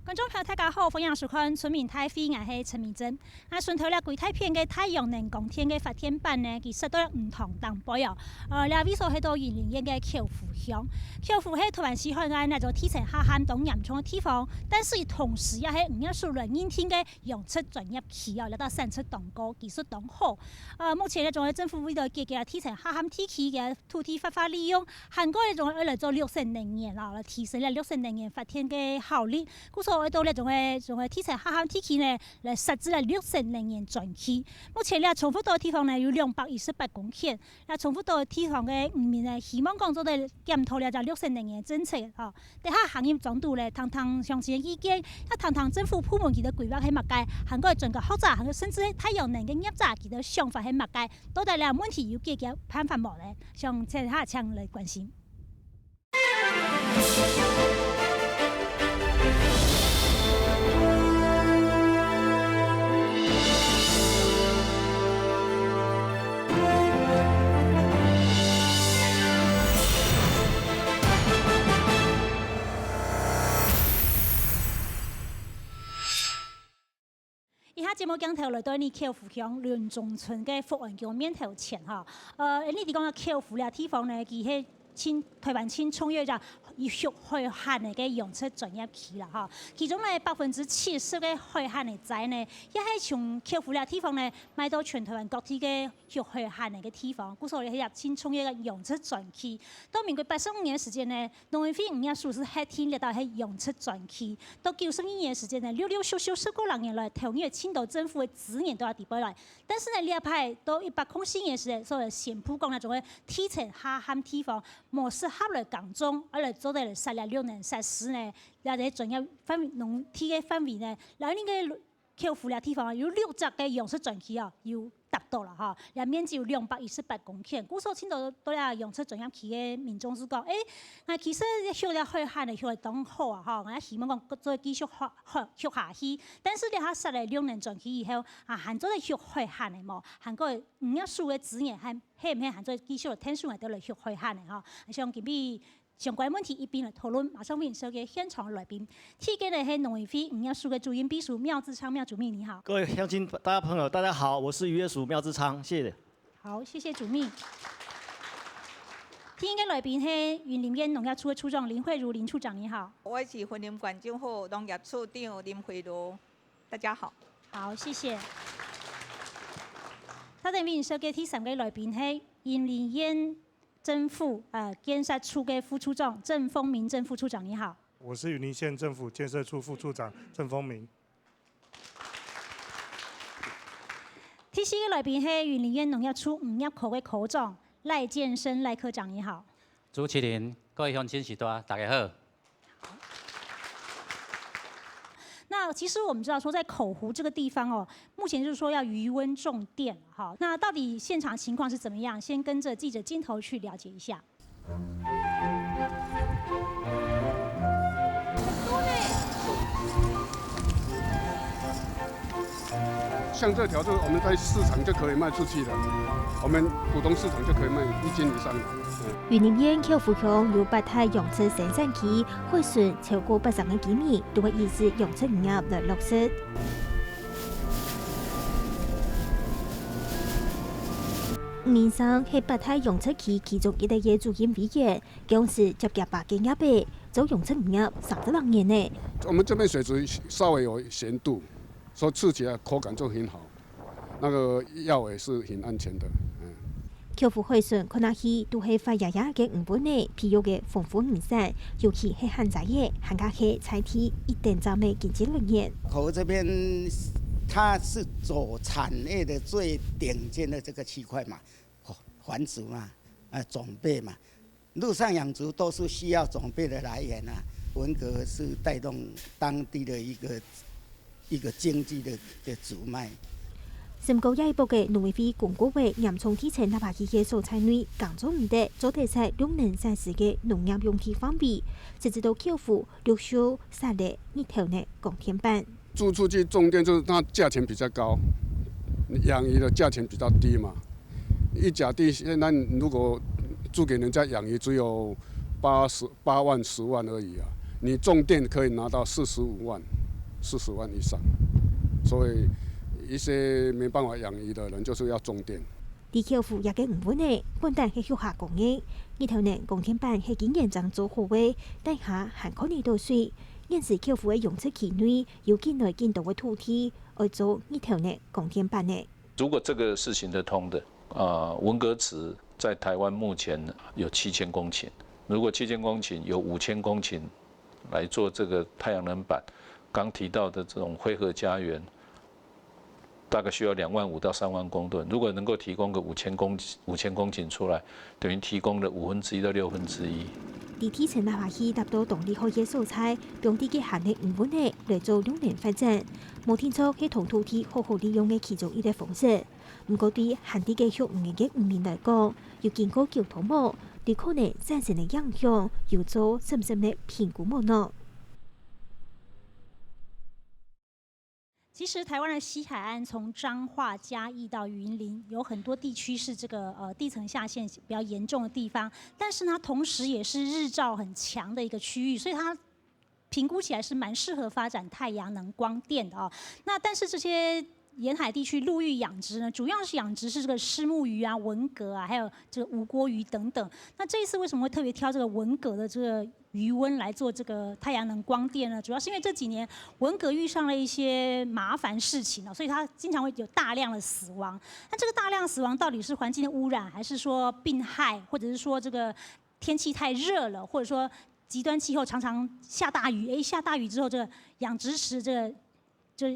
观众朋友大家好，欢迎收看《村民太飞》，我是陈明珍。顺头了，几太片嘅太阳能光电嘅发电板呢，其实都有唔同淡薄哟。两位所喺到云林县嘅口湖乡，口湖喺台湾西海岸那座天成下旱到严重嘅地方，但是同时也係唔一數人應天嘅用出專業期哦，嚟到產出當高，技術當好。目前呢，仲係政府為到解決天成下旱地區嘅土地發揮利用，韓國呢仲係嚟做綠色能源啦，嚟提升咧綠色能源發電嘅效率。故所喺度咧，仲係天成下旱地區呢，嚟設置咧綠色能源專區。目前咧，重複到嘅地方呢有228公頃，嗱重複到嘅地方嘅唔面呢，希望講做咧檢討咧就綠色能源政策哦。底下行業總督咧，談談詳細意見，一談談政府部門佢哋規劃係乜嘢，韓國整個學者，韓國甚至太陽能嘅業者佢哋想法係乜嘢，到底咧問題有解決辦法冇咧？向其他請嚟關心。以下節目鏡頭來到你口湖鄉聯中村嘅福安橋面頭前嚇，你哋講嘅口湖呢地方呢，佢係台灣青創業者以血海旱嘅用出專業期啦嚇，其中呢70%嘅海旱嘅債呢，亦係從口湖呢地方呢買到全台灣各地嘅血海旱嘅地方，故所以係入青創業嘅用出專期。到民國85年嘅時間呢，農業費5年數是黑天嚟到係用出專期。到91年嘅時間呢，60個人來投入青島政府嘅資源都要地保來，但是呢呢一派到104年嘅時間，所謂宣布講呢種嘅天成下旱地方冇適合來耕種，而來做嚟設立綠能設施呢，也係專業範圍農地嘅範圍呢，嗱呢個口湖呢地方有60個用出專期啊，要達到啦嚇，然後面積有228公頃，故所青島都咧用出專業期嘅民眾是講，我其實學了海旱嘅學當好啊嚇，我希望講再繼續學下去，但是你下設立綠能專期以後，韓做嚟學海旱嘅冇，韓國唔一數嘅資源係唔係韓做繼續聽數嚟到嚟學海旱嘅嚇，像今邊。相關問題一邊來討論，馬上歡迎收嘅現場來賓。第一個呢係農業會漁業署嘅主任秘書苗志昌，苗主秘你好。各位鄉親大家朋友，大家好，我是漁業署苗志昌，謝謝。好，謝謝主秘。第二個來賓係雲林縣農業處嘅處長林慧如林處長，你好。我是雲林縣政府農業處長林慧如，大家好。好，謝謝。他哋歡迎收嘅第三個來賓係雲林縣政府建設處嘅副處長鄭豐明，鄭副處長你好。我是雲林縣政府建設處副處長鄭豐明。第四個來賓係雲林縣農業處漁業科嘅科長賴建生賴科長你好。主持人、各位鄉親士大家好。那其實我們知道說，在口湖這個地方哦，目前就是說要漁溫重電哈。那到底現場情況是怎麼樣？先跟着記者鏡頭去了解一下。像這條就是我們在市場就可以賣出去的，我們普通市場就可以賣1斤以上的。雲林縣口湖鄉有8台養殖生產期，惠順超過80個基米，都會以此養殖漁業來落實。面上係8台養殖期其中一個業主任委員，講是接近8個月輩，做養殖漁業30多年呢。我們這邊水質稍微有鹹度，所以吃起來口感就很好，那個藥也是很安全的。口湖惠順看下去都係發芽芽嘅5本呢，皮肉嘅豐富原產，尤其係旱災嘅，旱家係採提1.3倍經濟來源。口湖這邊，它是走產業的最頂尖的這個區塊嘛，繁殖嘛，種貝嘛，陸上養殖都是需要種貝的來源啊。文革是帶動當地的一個經濟的主脈。深高一部嘅農業會公告為嚴重天成立下嘅蔬菜類耕種唔得，做地勢綠能設施嘅農業用地範圍，直至到口湖陸續設立一條呢光電板。租出去種電就是它價錢比較高，養魚的價錢比較低嘛。一甲地現在如果租給人家養魚，只有8萬10萬而已啊。你种电可以拿到45万，40万以上，所以一些没办法养鱼的人就是要种电。伫客户也嘅唔稳嘅，本蛋係腳下講嘅。日頭呢，光天板係經驗長做好嘅，底下還可以倒水。現時客戶嘅用出期內有見來見到嘅土地，愛做日頭呢光天板呢。如果這個是行得通的，文革池在台灣目前有7000公頃，如果7000公頃有5000公頃來做這個太陽能板，剛提到的這種輝禾家園。大概需要2萬5到3萬公噸，如果能夠提供個5000公頃出來，等於提供了1/5到1/6。地鐵城南華區達到動力可嘅素材，用地嘅限力唔穩嘅嚟做6年發展，冇聽錯係同土地好好利用嘅其中一個方式。不過對限地嘅項目嘅5年嚟講，要經過交通網，對可能產生嘅影響，要做深深嘅評估冇呢？其实台湾的西海岸，从彰化、嘉义到云林，有很多地区是这个地层下陷比较严重的地方，但是呢，同时也是日照很强的一个区域，所以它评估起来是蛮适合发展太阳能光电的那但是这些沿海地区陆域养殖呢，主要是养殖是这个虱目鱼啊、文蛤啊，还有这个无锅鱼等等。那这一次为什么会特别挑这个文蛤的这个鱼温来做这个太阳能光电呢？主要是因为这几年文蛤遇上了一些麻烦事情所以它经常会有大量的死亡。那这个大量死亡到底是环境的污染，还是说病害，或者是说这个天气太热了，或者说极端气候常常下大雨？下大雨之后，这个养殖池这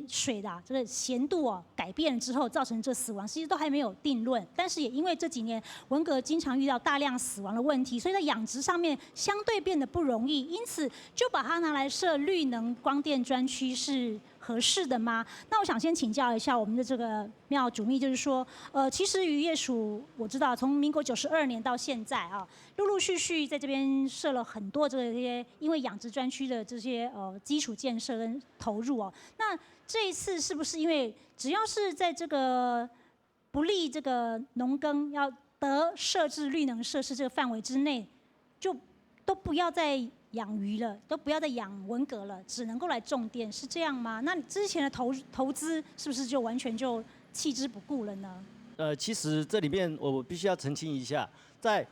水的这个咸度改变了之后，造成这死亡，其实都还没有定论。但是也因为这几年文蛤经常遇到大量死亡的问题，所以在养殖上面相对变得不容易，因此就把它拿来设绿能光电专区是合适的吗？那我想先请教一下我们的这个妙主秘，就是说，其实渔业署我知道从民国92年到现在陆陆续续在这边设了很多这些因为养殖专区的这些基础建设跟投入那这一次是不是因为只要是在这个不利这个农耕要得设置绿能设施这个范围之内，就都不要再养鱼了，都不要再养文蛤了，只能够来种电，是这样吗？那你之前的投资是不是就完全就弃之不顾了呢？其实这里面我必须要澄清一下，在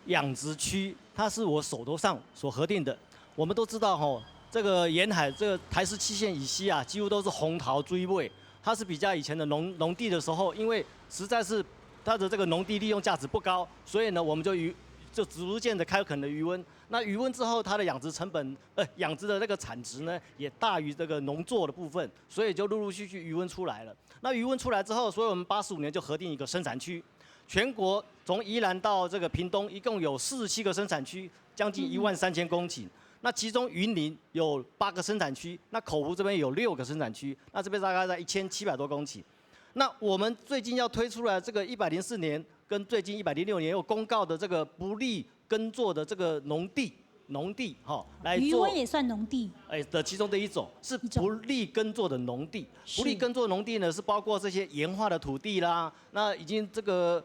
养殖区它是我手头上所核定的。我们都知道这个沿海这个台17线以西几乎都是红桃追尾，它是比较以前的农地的时候，因为实在是它的这个农地利用价值不高，所以呢，我们就逐渐的开垦了渔温。那渔温之后，它的养殖成本，养殖的那个产值呢，也大于这个农作的部分，所以就陆陆续续渔温出来了。那渔温出来之后，所以我们85年就核定一个生产区，全国从宜兰到这个屏东，一共有47个生产区，将近13000公顷。那其中云林有8个生产区，那口湖这边有6个生产区，那这边大概在1700多公頃。那我们最近要推出来这个104年跟最近106年有公告的这个不利耕作的这个农地来做渔温也算农地的其中的一种，是不利耕作的农地。不利耕作的农地呢，是包括这些盐化的土地啦，那已经这个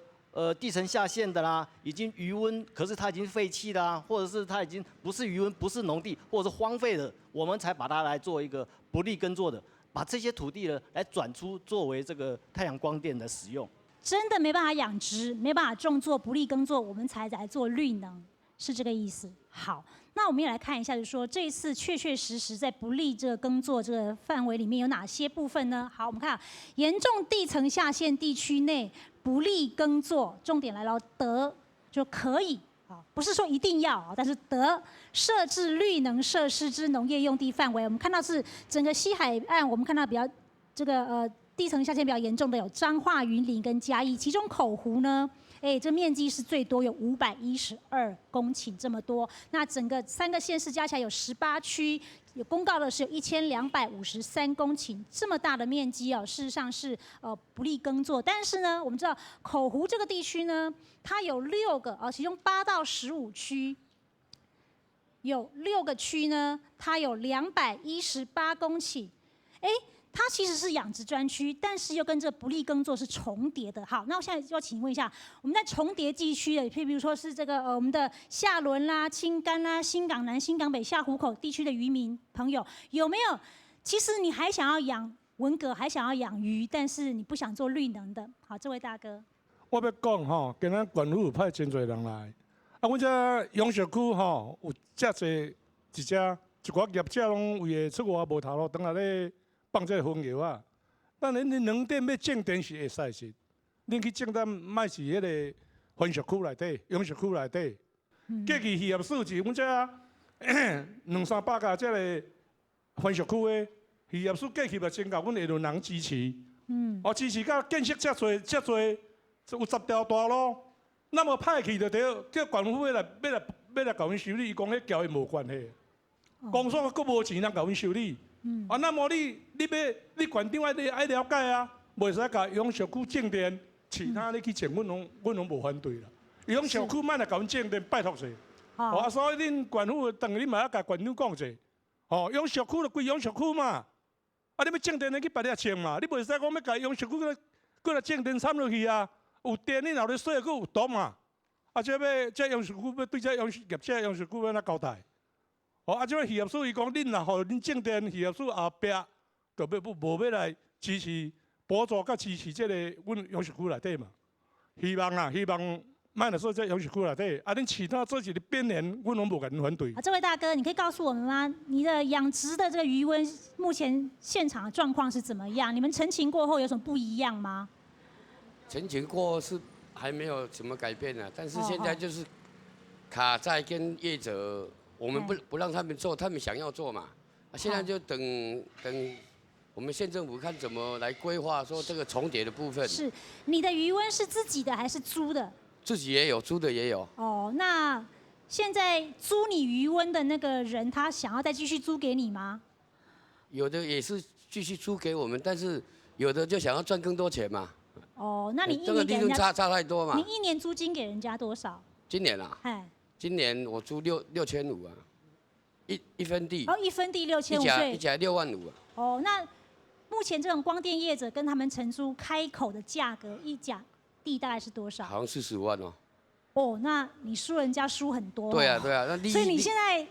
地层下陷的啦，已经渔温，可是它已经废弃啦，或者是它已经不是渔温，不是农地，或者是荒废的，我们才把它来做一个不利耕作的，把这些土地呢来转出作为这个太阳光电的使用。真的没办法养殖，没办法种作，不利耕作，我们才来做绿能，是这个意思。好，那我们也来看一下，就是说这一次确实在不利这个耕作这个范围里面有哪些部分呢？好，我们看严重地层下陷地区内不利耕作，重点来了，得就可以不是说一定要但是得设置绿能设施之农业用地范围。我们看到是整个西海岸，我们看到比较这个地层下陷比较严重的有彰化、云林跟嘉义，其中口湖呢，这面积是最多，有512公顷这么多。那整个3个县市加起来有18区，有公告的是有1253公顷，这么大的面积事实上是不利耕作。但是呢，我们知道口湖这个地区呢，它有6个其中8到15区，有6个区呢，它有218公顷。它其实是养殖专区，但是又跟这不利耕作是重叠的。好，那我现在要请问一下，我们在重叠地区的，譬如说是这个我们的下仑啦、青干啦、新港南、新港北、下湖口地区的渔民朋友，有没有？其实你还想要养文蛤，还想要养鱼，但是你不想做绿能的。好，这位大哥。我要讲吼，今仔县府派真侪人来，阮这养殖区吼有遮侪一寡业者拢为了出外无头路，当来咧放这蜂药啊。但恁农电要种电是会使是，恁去种咱卖是迄个分熟区内底、养殖区内底。过去渔业数是阮这200-300家这个分熟区的渔业数过去嘛，真甲阮下轮人支持。支持到建设遮侪。有10条大路，那么歹去就对，叫县府要来甲阮修理，伊讲迄交伊无关系。公所佫无钱通甲阮修理。那么你县长爱了解啊，袂使甲养殖区种电，其他你去种，阮拢无反对啦。养殖区莫来甲阮种电，拜托者。所以恁县府当然你嘛要甲县长讲者。养殖区就归养殖区嘛，你要种电你去别遐种嘛，你袂使讲要甲养殖区佫来种电掺落去啊。有电，你闹咧水，佫有毒嘛？这养殖区要对这养殖业者养殖区要哪交代？这渔业署伊讲，恁若互恁种电，渔业署后壁就无要来支持补助甲支持这个阮养殖区内底嘛。希望莫来说这养殖区内底，恁其他做一个边缘，阮拢无甲恁反对。这位大哥，你可以告诉我们吗？你的养殖的这个渔温，目前现场的状况是怎么样？你们澄清过后有什么不一样吗？澄清过是还没有什么改变呢，但是现在就是卡在跟业者，我们不让他们做，他们想要做嘛。现在就等我们县政府看怎么来规划，说这个重叠的部分。是，你的渔温是自己的还是租的？自己也有，租的也有。那现在租你渔温的那个人，他想要再继续租给你吗？有的也是继续租给我们，但是有的就想要赚更多钱嘛。那你一这个利年给人家润差太多嘛？你一年租金给人家多少？今年啊？今年我租6500啊，一分地。一分地6500，一甲6万5啊。那目前这种光电业者跟他们承租开口的价格，一甲地大概是多少？好像45万哦。那你输人家输很多。对啊，那所以你现在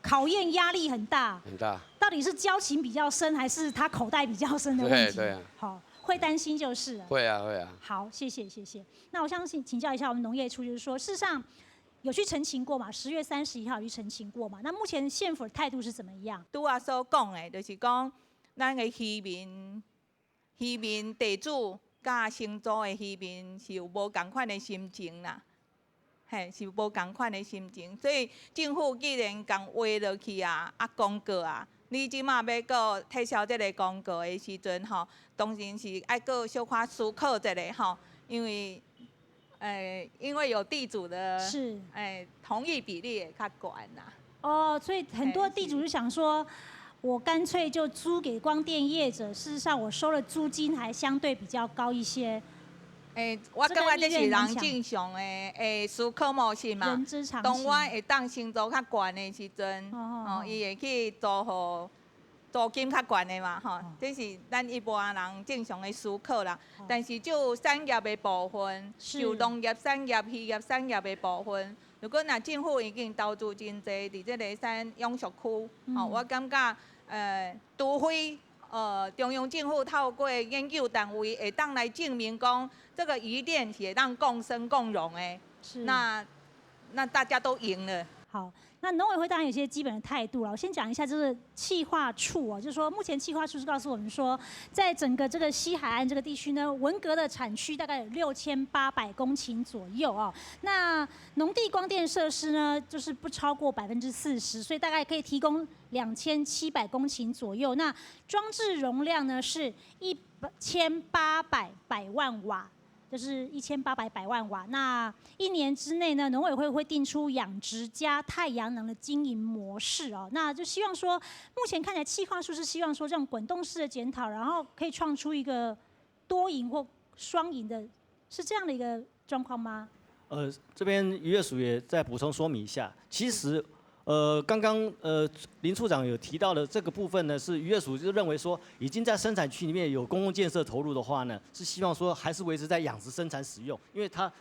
考验压力很大。很大。到底是交情比较深，还是他口袋比较深的问题？对啊。好。会担心就是了。会啊。好，谢谢。那我相信请教一下我们农业处，就是说，事实上有去澄清过嘛？10月31号有去澄清过嘛？那目前县府的态度是怎么样？拄啊所讲的，就是讲咱的渔民地主甲承租的渔民是有无共款的心情啦，是无共款的心情。所以政府既然共划落去啊，公告啊。你即马要搁撤销这个公告的时阵吼，当然是爱搁小可思考一下吼，因为有地主的同意比例会较悬啦。所以很多地主就想说，我干脆就租给光电业者，事实上我收的租金还相对比较高一些。我感觉这是人正常的思考模式嘛。人之常情。当我会当薪资较悬的时阵，伊会去租金较悬的嘛，这是咱一般人正常的思考啦。但是就产业的部分，就农业产业、渔业产业的部分，如果政府已经投资真侪伫这个养殖区，我感觉除非中央政府透过研究单位会当来证明讲，这个渔电是会当共生共荣的，那大家都赢了。好，那农委会当然有些基本的态度了。我先讲一下，就是企划处就是说目前企划处是告诉我们说，在整个这个西海岸这个地区呢，文革的产区大概有6800公顷左右那农地光电设施呢，就是不超过40%，所以大概可以提供2700公顷左右。那装置容量呢是1800百万瓦。就是1800百万瓦，那1年之内呢，农委会会定出养殖加太阳能的经营模式那就希望说，目前看起来企划处是希望说这种滚动式的检讨，然后可以创出一个多赢或双赢的，是这样的一个状况吗？这边渔业署也再补充说明一下，其实刚刚林处长有提到的这个部分呢，是渔业署就认为说，已经在生产区里面有公共建设投入的话呢，是希望说还是维持在养殖生产使用，因为它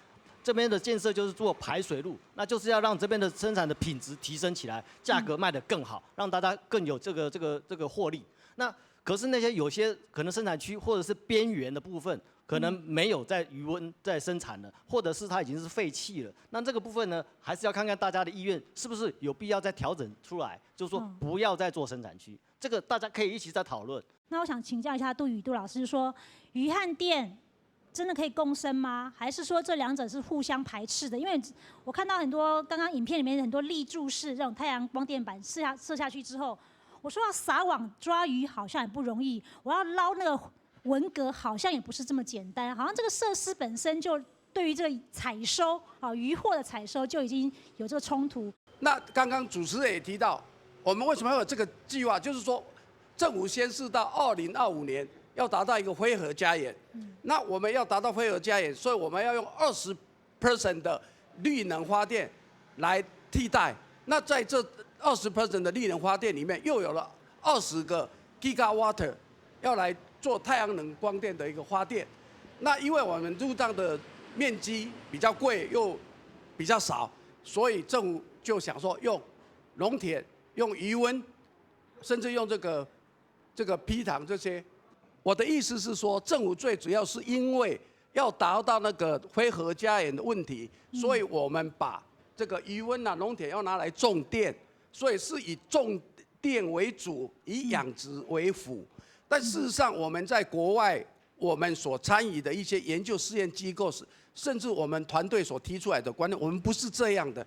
这边的建设就是做排水路，那就是要让这边的生产的品质提升起来，价格卖得更好，让大家更有这个获利。那可是那些有些可能生产区或者是边缘的部分，可能没有在渔温在生产了，或者是它已经是废弃了。那这个部分呢，还是要看看大家的意愿是不是有必要再调整出来，就是说不要再做生产区。这个大家可以一起再讨论。那我想请教一下杜老师说，鱼和电真的可以共生吗？还是说这两者是互相排斥的？因为我看到很多刚刚影片里面很多立柱式这种太阳光电板射下去之后，我说要撒网抓鱼好像也不容易，我要捞那个文蛤好像也不是这么简单，好像这个设施本身就对于这个采收渔获的采收就已经有这个冲突。那刚刚主持人也提到，我们为什么要有这个计划？就是说，政府先是到2025年要达到一个灰河家园，那我们要达到灰河家园，所以我们要用20% 的绿能发电来替代。那在这20% 的绿能发电里面，又有了20个 gigawatt 要来做太阳能光电的一个发电。那因为我们入账的面积比较贵又比较少，所以政府就想说用农田、用渔温，甚至用这个坯塘这些。我的意思是说，政府最主要是因为要达到那个灰河家园的问题，所以我们把这个渔温啊、农田要拿来种电，所以是以种电为主，以养殖为辅。但事实上，我们在国外，我们所参与的一些研究试验机构，甚至我们团队所提出来的观念，我们不是这样的。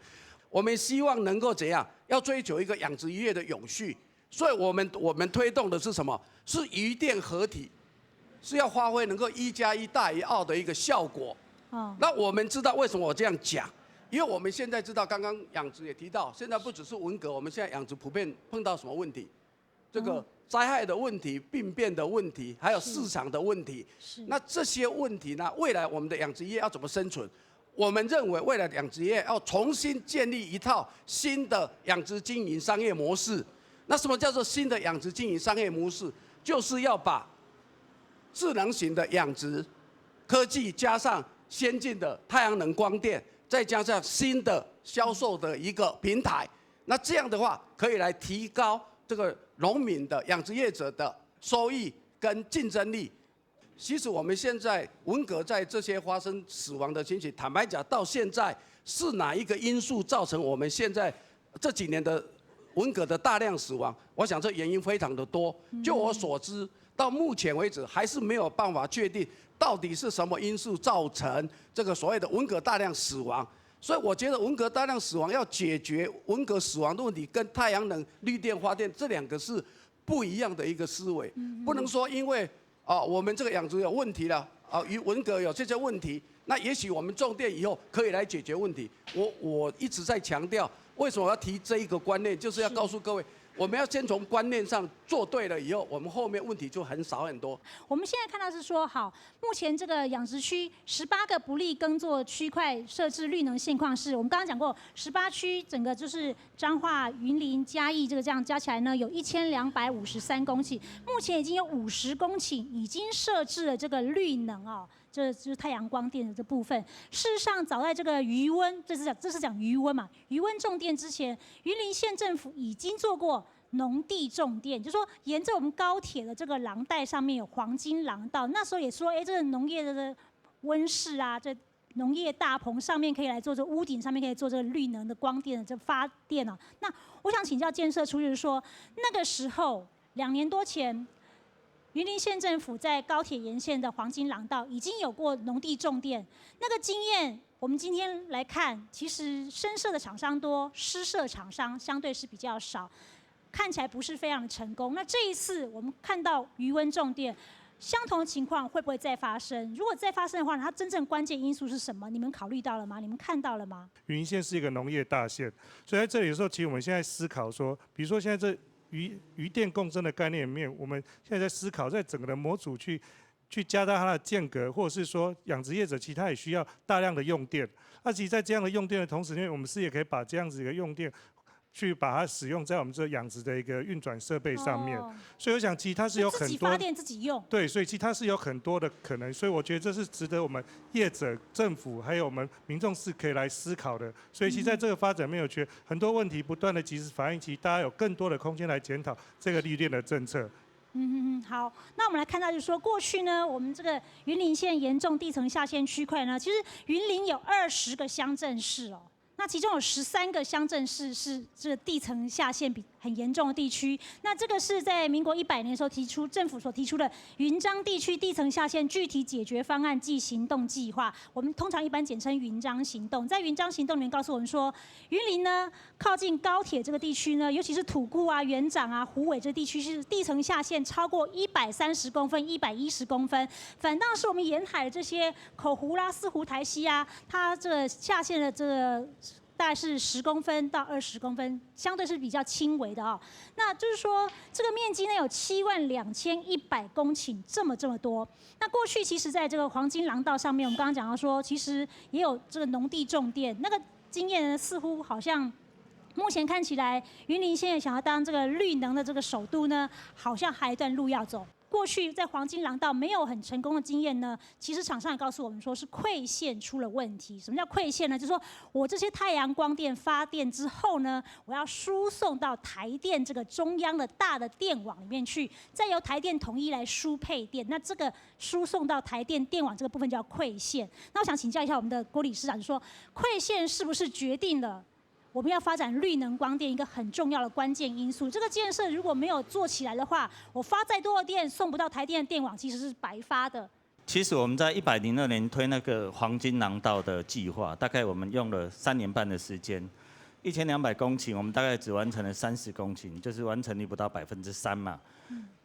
我们希望能够怎样？要追求一个养殖渔业的永续。所以我们推动的是什么？是渔电合体，是要发挥能够1+1大于2的一个效果。那我们知道为什么我这样讲？因为我们现在知道，刚刚养殖也提到，现在不只是文蛤，我们现在养殖普遍碰到什么问题？这个灾害的问题、病变的问题，还有市场的问题。那这些问题呢，未来我们的养殖业要怎么生存？我们认为，未来养殖业要重新建立一套新的养殖经营商业模式。那什么叫做新的养殖经营商业模式？就是要把智能型的养殖科技加上先进的太阳能光电，再加上新的销售的一个平台。那这样的话，可以来提高这个农民的养殖业者的收益跟竞争力。其实我们现在文蛤在这些发生死亡的情形，坦白讲，到现在是哪一个因素造成我们现在这几年的文蛤的大量死亡？我想这原因非常的多。就我所知，到目前为止还是没有办法确定到底是什么因素造成这个所谓的文蛤大量死亡。所以我觉得文蛤大量死亡要解决文蛤死亡的问题，跟太阳能、绿电发电这两个是不一样的一个思维。不能说因为我们这个养殖有问题了，文蛤有这些问题，那也许我们种电以后可以来解决问题。我一直在强调，为什么要提这一个观念，就是要告诉各位，我们要先从观念上做对了以后，我们后面问题就很少很多。我们现在看到是说，好，目前这个养殖区18个不利耕作区块设置绿能现况是，我们刚刚讲过，18区整个就是彰化、云林、嘉义这个这样加起来呢，有1253公顷，目前已经有50公顷已经设置了这个绿能哦。这就是太阳光电的这部分。事实上，早在这个渔温，这是讲渔温嘛，渔温种电之前，云林县政府已经做过农地种电，就说沿着我们高铁的这个廊带上面有黄金廊道，那时候也说，这个农业的温室啊，这农业大棚上面可以来做这屋顶上面可以做这个绿能的光电的这发电啊。那我想请教建设处，就是说那个时候2年多前。云林县政府在高铁沿线的黄金廊道已经有过农地种电，那个经验我们今天来看，其实深设的厂商多，湿设厂商相对是比较少，看起来不是非常的成功。那这一次我们看到渔温种电，相同的情况会不会再发生？如果再发生的话，它真正关键因素是什么？你们考虑到了吗？你们看到了吗？云林县是一个农业大县，所以在这里的时候，其实我们现在思考说，比如说现在这渔电共生的概念里面，我们现在在思考，在整个的模组去加大它的间隔，或者是说养殖业者其实他也需要大量的用电。那其实，在这样的用电的同时，因为我们是也可以把这样子一个用电去把它使用在我们这养殖的一个运转设备上面。哦所以我想，其实它是有很多自己发电自己用。对，所以其实它是有很多的可能，所以我觉得这是值得我们业者、政府还有我们民众是可以来思考的。所以其实在这个发展面，我觉得很多问题不断的及时反映，其实大家有更多的空间来检讨这个绿电的政策。好，那我们来看到就是说，过去呢，我们这个云林县严重地层下陷区块呢，其实云林有20个乡镇市哦。那其中有13个乡镇市是这个地层下陷很严重的地区。那这个是在民国100年的时候政府所提出的云漳地区地层下陷具体解决方案暨行动计划，我们通常一般简称云漳行动。在云漳行动里面告诉我们说，云林呢靠近高铁这个地区呢，尤其是土库啊、园长啊、虎尾这地区是地层下陷超过130公分、110公分，反倒是我们沿海的这些口湖啦、四湖、台溪啊，它这个下陷的这个大概是10公分到20公分，相对是比较轻微的哦。那就是说，这个面积呢有72100公顷，这么多。那过去其实在这个黄金廊道上面，我们刚刚讲到说，其实也有这个农地种电，那个经验呢似乎好像。目前看起来，云林现在想要当这个绿能的这个首都呢，好像还有一段路要走。过去在黄金廊道没有很成功的经验呢，其实厂商也告诉我们说是馈线出了问题。什么叫馈线呢？就是说我这些太阳光电发电之后呢，我要输送到台电这个中央的大的电网里面去，再由台电统一来输配电。那这个输送到台电电网这个部分叫馈线。那我想请教一下我们的郭理事长，就说馈线是不是决定了我们要发展绿能光电一个很重要的关键因素？这个建设如果没有做起来的话，我发再多的电送不到台电的电网，其实是白发的。其实我们在102年推那个黄金廊道的计划，大概我们用了3年半的时间，1200公顷，我们大概只完成了30公顷，就是完成率不到3%嘛。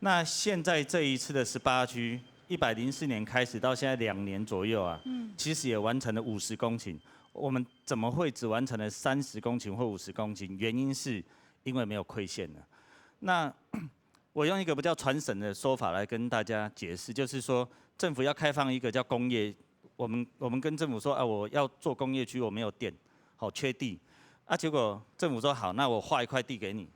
那现在这一次的18区，104年开始到现在2年左右啊，其实也完成了50公顷。我们怎么会只完成了30公顷或50公顷？原因是因为没有馈线了。那我用一个比较传神的说法来跟大家解释，就是说政府要开放一个叫工业，我们跟政府说啊，我要做工业区，我没有电，好缺地，啊，结果政府说好，那我划一块地给你，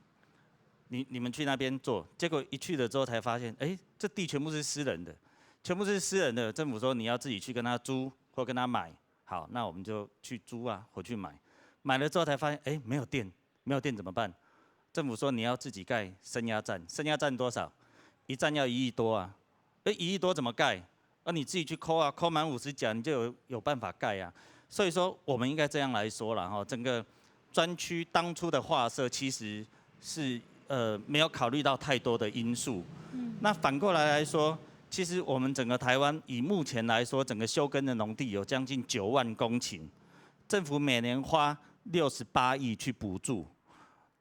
你们去那边做，结果一去了之后才发现，哎，这地全部是私人的，政府说你要自己去跟他租或跟他买。好，那我们就去租啊，回去买，买了之后才发现，哎，没有电怎么办？政府说你要自己盖升压站，升压站多少？一站要1亿多啊，1亿多怎么盖？你自己去抠啊，抠满50甲，你就有办法盖啊。所以说，我们应该这样来说啦，整个专区当初的划设其实是没有考虑到太多的因素。那反过来说。其实我们整个台湾以目前来说，整个休耕的农地有将近9万公顷，政府每年花68亿去补助，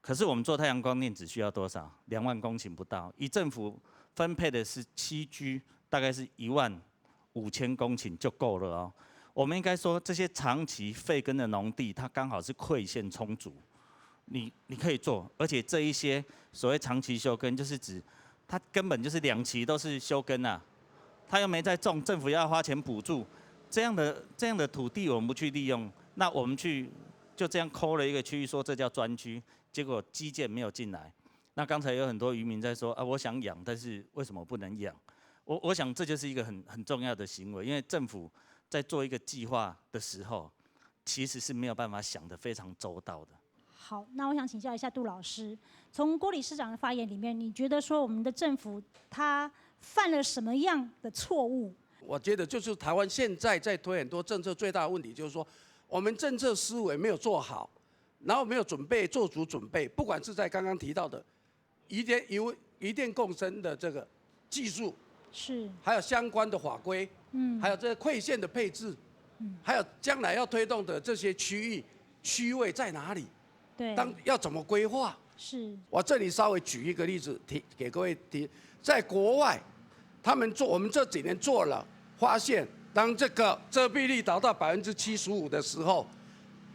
可是我们做太阳光电只需要多少？2万公顷不到，以政府分配的是7G，大概是15000公顷就够了哦。我们应该说这些长期废耕的农地，它刚好是馈线充足，你可以做，而且这一些所谓长期休耕，就是指它根本就是2期都是休耕啊，它又没在种，政府要花钱补助，这样的土地我们不去利用，那我们去就这样抠了一个区域，说这叫专区，结果基建没有进来。那刚才有很多渔民在说啊，我想养，但是为什么不能养？我想这就是一个很重要的行为，因为政府在做一个计划的时候，其实是没有办法想得非常周到的。好，那我想请教一下杜老师，从郭理事长的发言里面，你觉得说我们的政府他犯了什么样的错误？我觉得就是台湾现在在推很多政策，最大的问题就是说，我们政策思维没有做好，然后没有做足准备，不管是在刚刚提到的渔电共生的这个技术，是，还有相关的法规，还有这个馈线的配置，还有将来要推动的这些区位在哪里？对，要怎么规划？是。我这里稍微举一个例子给各位听，在国外，我们这几年做了，发现当这个遮蔽率达到75%的时候，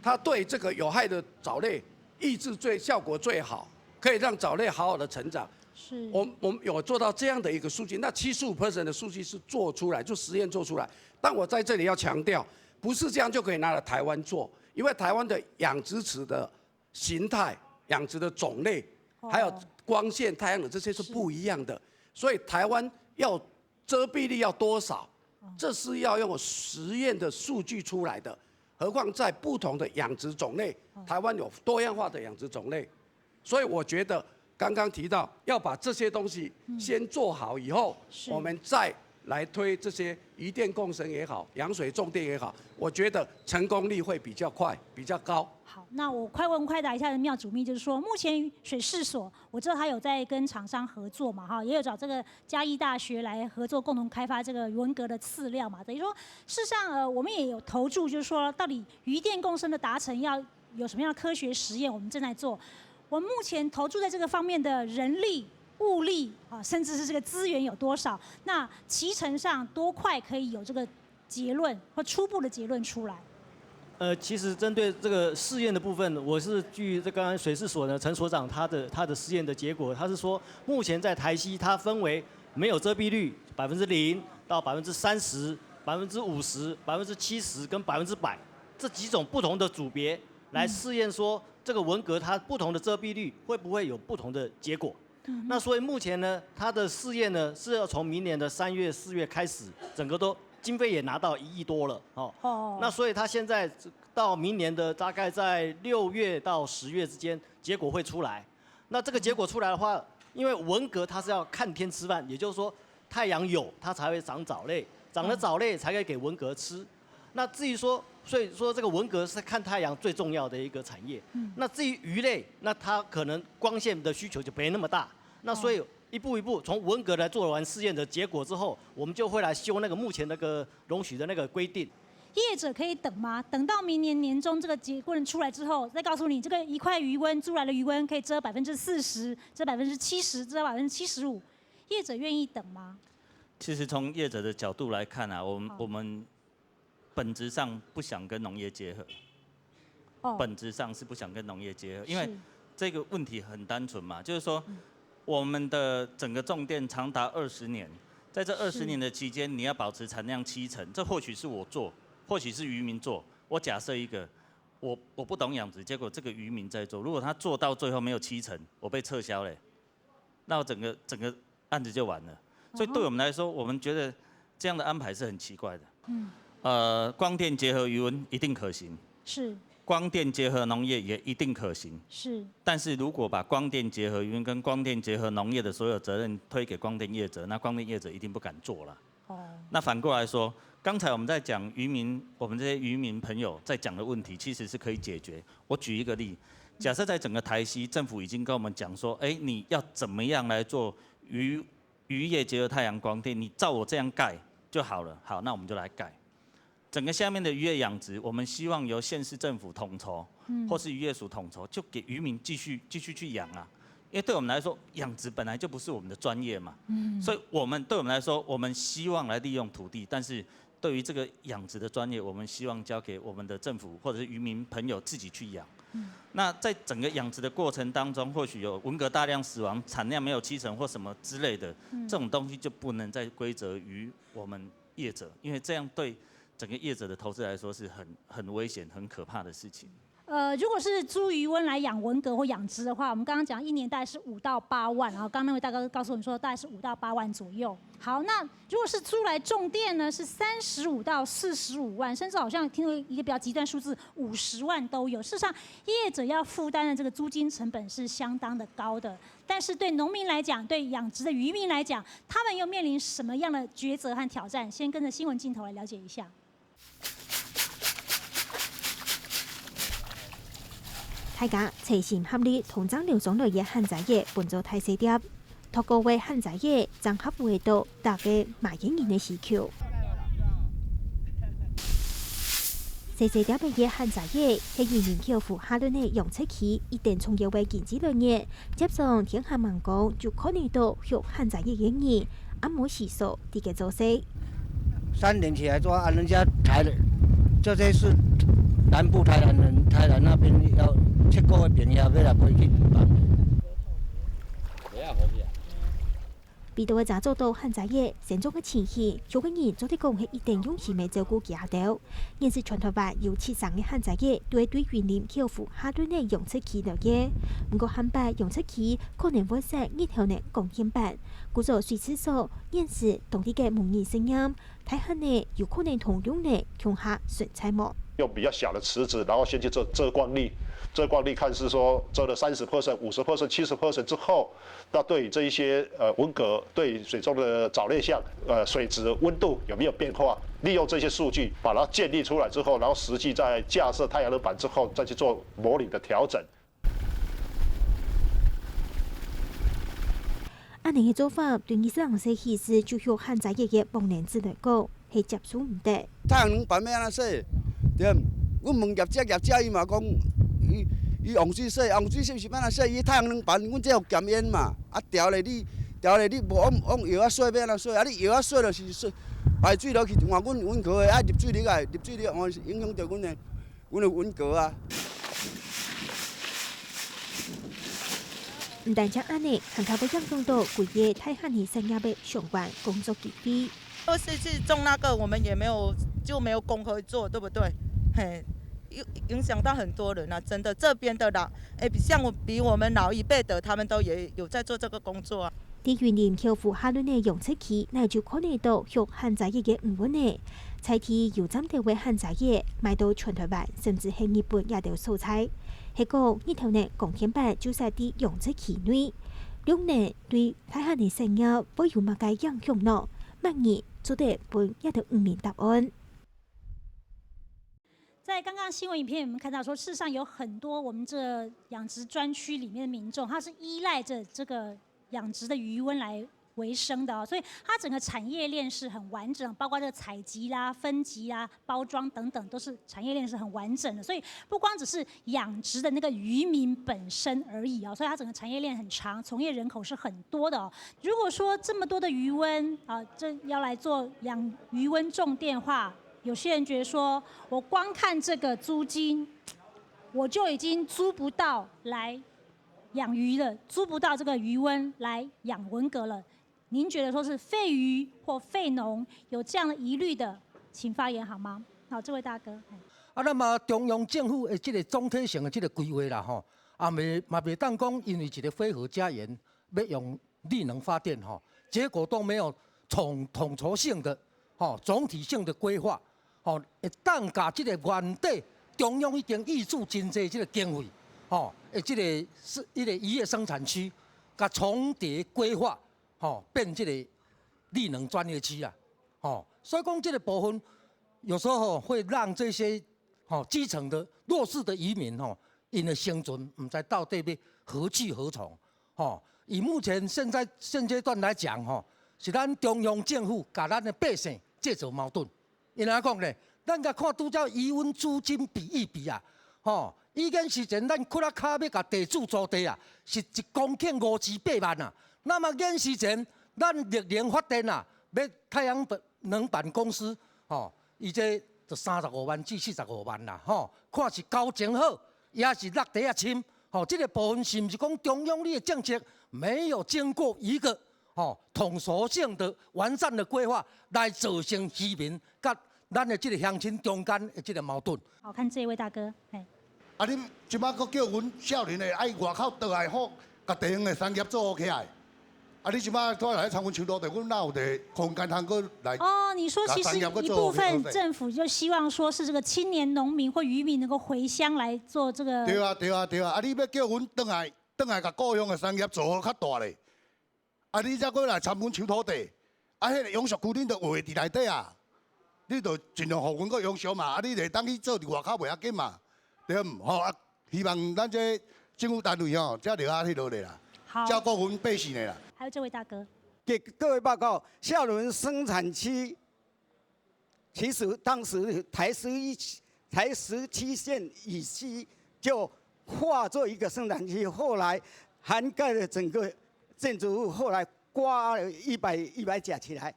它对这个有害的藻类抑制效果最好，可以让藻类好好的成长。是。我们有做到这样的一个数据，那75% 的数据是做出来，就实验做出来。但我在这里要强调，不是这样就可以拿来台湾做，因为台湾的养殖池的形态养殖的种类，还有光线、太阳能这些是不一样的。所以台湾要遮蔽率要多少，这是要用实验的数据出来的。何况在不同的养殖种类，台湾有多样化的养殖种类，所以我觉得刚刚提到要把这些东西先做好以后，我们再来推这些渔电共生也好，洋水种电也好，我觉得成功率会比较快、比较高。好，那我快问快答一下的妙主秘，就是说，目前水事所我知道他有在跟厂商合作嘛，哈，也有找这个嘉义大学来合作，共同开发这个文革的饲料嘛。等于说，事实上，我们也有投注，就是说，到底渔电共生的达成要有什么样的科学实验，我们正在做。我们目前投注在这个方面的人力、物力啊，甚至是这个资源有多少？那期程上多快可以有这个结论或初步的结论出来？其实针对这个试验的部分，我是据这刚刚水事所呢陈所长他的试验的结果，他是说目前在台西它分为没有遮蔽率0%到30%、50%、70%跟100%这几种不同的组别来试验说这个文革它不同的遮蔽率会不会有不同的结果。那所以目前呢，它的试验呢是要从明年的3月、4月开始，整个都经费也拿到1亿多了哦。那所以他现在到明年的大概在6月到10月之间，结果会出来。那这个结果出来的话，因为文革它是要看天吃饭，也就是说太阳有它才会长藻类，长了藻类才可以给文革吃。那至于说，所以说这个文革是看太阳最重要的一个产业。那至于鱼类，那它可能光线的需求就没那么大。那所以一步一步从文革来做完试验的结果之后，我们就会来修那个目前那个容许的那个规定。业者可以等吗？等到明年年中这个结论出来之后，再告诉你这个一块鱼温租来的鱼温可以遮40%、遮70%、遮75%，业者愿意等吗？其实从业者的角度来看啊，我们本质上不想跟农业结合。本质上是不想跟农业结合，因为这个问题很单纯嘛，就是说。我们的整个种电长达20年，在这20年的期间，你要保持产量70%，这或许是我做，或许是渔民做。我假设一个，我不懂养殖，结果这个渔民在做，如果他做到最后没有70%，我被撤销了，那我整个案子就完了。所以对我们来说，我们觉得这样的安排是很奇怪的。光电结合渔温一定可行。是。光电结合农业也一定可行，是。但是如果把光电结合渔民跟光电结合农业的所有责任推给光电业者，那光电业者一定不敢做了。那反过来说，刚才我们在讲渔民，我们这些渔民朋友在讲的问题，其实是可以解决。我举一个例，假设在整个台西，政府已经跟我们讲说，你要怎么样来做渔业结合太阳光电，你照我这样盖就好了。好，那我们就来盖。整个下面的渔业养殖，我们希望由县市政府统筹，或是渔业署统筹，就给渔民继续去养啊。因为对我们来说，养殖本来就不是我们的专业嘛。所以对我们来说，我们希望来利用土地，但是对于这个养殖的专业，我们希望交给我们的政府或者是渔民朋友自己去养。那在整个养殖的过程当中，或许有文革大量死亡、产量没有70%或什么之类的，这种东西就不能再归责于我们业者，因为这样对整个业者的投资来说是很危险、很可怕的事情。如果是租渔温来养文革或养殖的话，我们刚刚讲1年大概是5到8万，然后刚刚那位大哥告诉我们说大概是5到8万左右。好，那如果是租来种电呢，是35到45万，甚至好像听到一个比较极端数字50万都有。事实上，业者要负担的这个租金成本是相当的高的，但是对农民来讲，对养殖的渔民来讲，他们又面临什么样的抉择和挑战？先跟着新闻镜头来了解一下。大家齊心合力，同將流種類嘅旱災業搬做大細碟，透過為旱災業將合回到大家萬人嘅需求。細細碟嘅旱災業係漁民繳付下輪嘅用車期，一定從業為經濟來源，接上天下萬工就可能到學旱災業嘅人，按摩洗手啲嘅做事。3年起來做，人家台的，這些是南部台南人，台南那邊要7個月便要來回去辦。被到嘅查做到汉仔嘅成種嘅情形，有個人做啲講係一定用心嘅照顧家頭。現時全台灣有7成嘅漢仔嘅都係對雲林口湖下端嘅用測器了嘅。不過漢白用測器可能會使日後嘅貢獻版，故做隨時所現時當地嘅模擬聲音，睇下呢有可能同樣呢共下順差模。用比較小的池子，然後先去做遮光力。遮光力看是說遮了30%、50%、70%之後，那對於這一些文革對水中的藻類項、水質、溫度有沒有變化？利用這些數據把它建立出來之後，然後實際在架設太陽能板之後，再去做模擬的調整。安尼嘅做法對20世其實就向漢仔嘅幫年子來講係接受唔得。太陽能板要安怎說？對，我問業者伊嘛講。伊用水洗，用水洗是安怎洗？伊太陽能板，阮這有減煙嘛，調咧你無往藥啊洗要安怎洗？你藥啊洗就是洗排水落去，換阮個嘅入水力影響到阮的溫格啊。唔但止安尼，還靠要影響到規個太漢里產業的相關工作機會。若是去種那個，我們也沒有工可以做，對不對？嘿。影響到很多人啊！真的，這邊的老，像比我們老一輩的，他們都也有在做這個工作啊。啲雲林口湖下輪嘅用測器，那就可能到向漢仔嘅唔穩呢。採提有針對為漢仔嘅，賣到全台灣，甚至係日本也都素材。係講呢條呢貢獻版就係啲用測器內，兩呢對太漢嘅產業會有乜嘅影響呢？乜嘢做得本也都唔明答案。在剛剛新聞影片，我們看到說，事實上有很多我們這養殖專區裡面的民眾，他是依賴着這個養殖的魚塭來為生的哦，所以它整個產業鏈是很完整，包括這個採集啦、分級啦、包裝等等，都是產業鏈是很完整的。所以不光只是養殖的那個漁民本身而已哦，所以它整個產業鏈很長，從業人口是很多的哦。如果說這麼多的魚塭啊，這要來做養魚塭種電話。有些人覺得說，我光看這個租金，我就已經租不到來養魚了，租不到這個魚塭來養文革了。您覺得說是廢漁或廢農有這樣的疑慮的，請發言好嗎？好，這位大哥。那麼中央政府的這個總體性的這個規劃啦，吼，嘛袂當講因為一個非核家園要用綠能發電，吼，結果都沒有統籌性的，吼，總體性的規劃。吼，會當甲即個原地中央已經挹注真濟即個經費，吼，即個是一個漁業生產區，甲重疊規劃，吼，變即個綠能專業區啊，吼，所以講這個部分有時候會讓這些基層的弱勢的漁民因的生存唔知到底要何去何從，吼，以目前現階段來講，是咱中央政府甲咱的百姓製造矛盾。因安講咧，咱甲看拄則漁塭租金比一啊，吼，以前時陣咱窟仔卡要甲地主租地啊，是1公頃5至8萬啊。那麼現時陣咱綠能發電啊，要太陽能板公司，吼，伊這就35萬至45萬啦，吼，看是交情好，也是落地啊深，吼，這個部分是毋是講中央你的政策沒有經過一個統籌性的完善的規劃，來造成漁民甲咱的這個鄉親中間的這個矛盾。好，看這位大哥，啊，你即馬佫叫阮少年的愛外口倒來好，甲地方的產業做好起來。啊，你即馬拖來長阮樹路地，阮哪有地空間通佫來？哦，你說其實一部分政府就希望說是這個青年農民或漁民能夠回鄉來做這個。對啊，對啊，對啊！啊，你要叫阮倒來甲故鄉的產業做好較大咧。啊！你才過來參阮搶土地，啊！迄個養殖區恁著畫佇內底啊，你著盡量互阮個養殖嘛，啊！你著當去做佇外口袂要緊嘛，對唔？吼啊！希望咱這政府單位吼，才了迄落咧啦，照顧阮百姓咧啦。還有這位大哥，給各位報告，廈崙生產區其實當時台17線以西就劃作一個生產區，後來涵蓋了整個。建築物後來刮了100甲起來，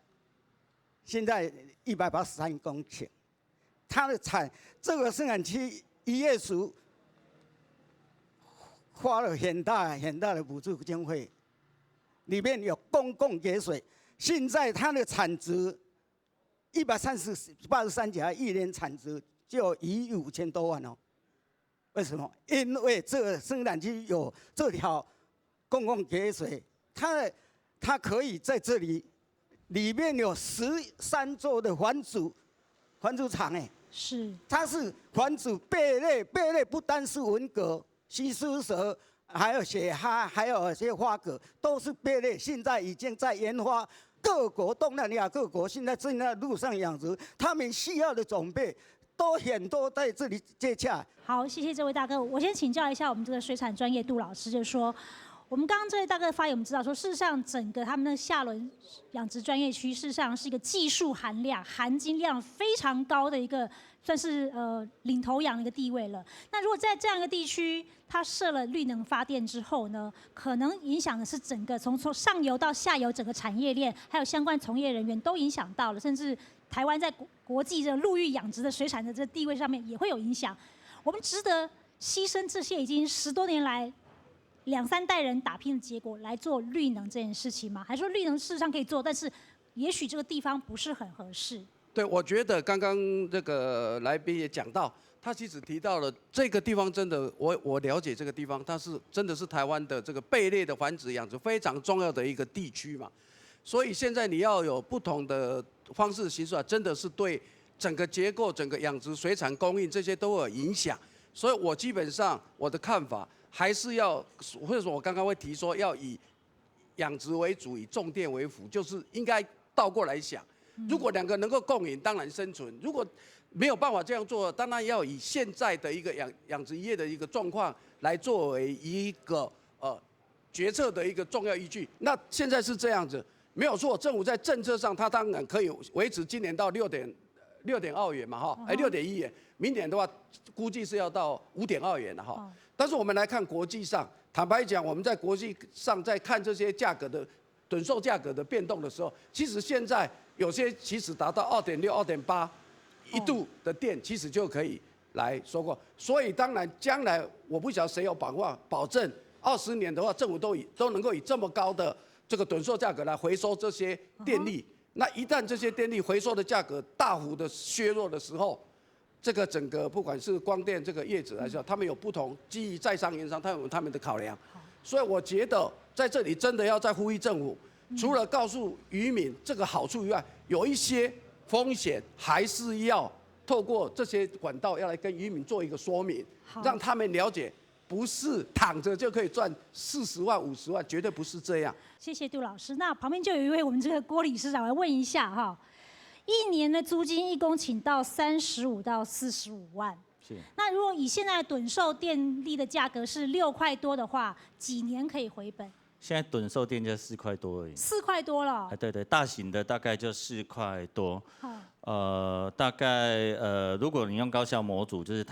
現在183公頃。它的這個生產區1月10花了很大的補助經費，里面有公共给水，现在它的产值183家，一年产值就1亿5000多万哦。为什么？因为这个生产区有这条公共给水，它可以在这里面有13座的环组场哎。是，它是环组贝类不单是文蛤、西施蛇，还有雪蛤，还有一些花蛤，都是贝类。现在已经在研发，各国东南亚各国现在正在路上养殖，他们需要的种类都很多在这里接洽。好，谢谢这位大哥。我先请教一下我们这个水产专业杜老师，就是说，我们刚刚这位大哥发言，我们知道说，事实上整个他们的下轮养殖专业区，事实上是一个技术含金量非常高的一个，算是领头羊的一个地位了。那如果在这样一个地区，它设了绿能发电之后呢，可能影响的是整个从上游到下游整个产业链，还有相关从业人员都影响到了，甚至台湾在国际的陆域养殖的水产的这地位上面也会有影响。我们值得牺牲这些已经10多年来2、3代人打拼的结果来做绿能这件事情吗？还是说绿能事实上可以做，但是也许这个地方不是很合适？对，我觉得刚刚这个来宾也讲到，他其实提到了这个地方真的，我了解这个地方，它是真的是台湾的这个贝类的繁殖养殖非常重要的一个地区嘛。所以现在你要有不同的方式形式啊，真的是对整个结构、整个养殖、水产供应这些都有影响。所以我基本上我的看法还是要，或者说我刚刚会提说要以养殖为主，以种电为辅，就是应该倒过来想。如果2个能够共赢，当然生存；如果没有办法这样做，当然要以现在的一个养殖业的一个状况来作为一个决策的一个重要依据。那现在是这样子，没有错，政府在政策上它当然可以维持今年到6.2元嘛，哈，6.1元，明年的话估计是要到5.2元了哈。但是我们来看国际上，坦白讲，我们在国际上在看这些价格的趸售价格的变动的时候，其实现在有些其实达到2.6、2.8一度的电，其实就可以来收购。所以当然将来我不晓得谁有保证20年的话，政府都能够以这么高的这个趸售价格来回收这些电力。那一旦这些电力回收的价格大幅的削弱的时候，这个整个不管是光电这个业者来说，他们有不同基于在商言商，他们有他们的考量。所以我觉得在这里真的要再呼吁政府，除了告诉渔民这个好处以外，有一些风险还是要透过这些管道要来跟渔民做一个说明，让他们了解。不是躺着就可以赚40万、50万，绝对不是这样。谢谢杜老师。那旁边就有一位我们这个郭理事长来问一下哈，1年的租金1公顷到35到45万。是。那如果以现在趸售电力的价格是6块多的话，几年可以回本？现在趸售电价4块多而已。4块多了。对对，大型的大概就4块多。大概如果你用高效模组，就是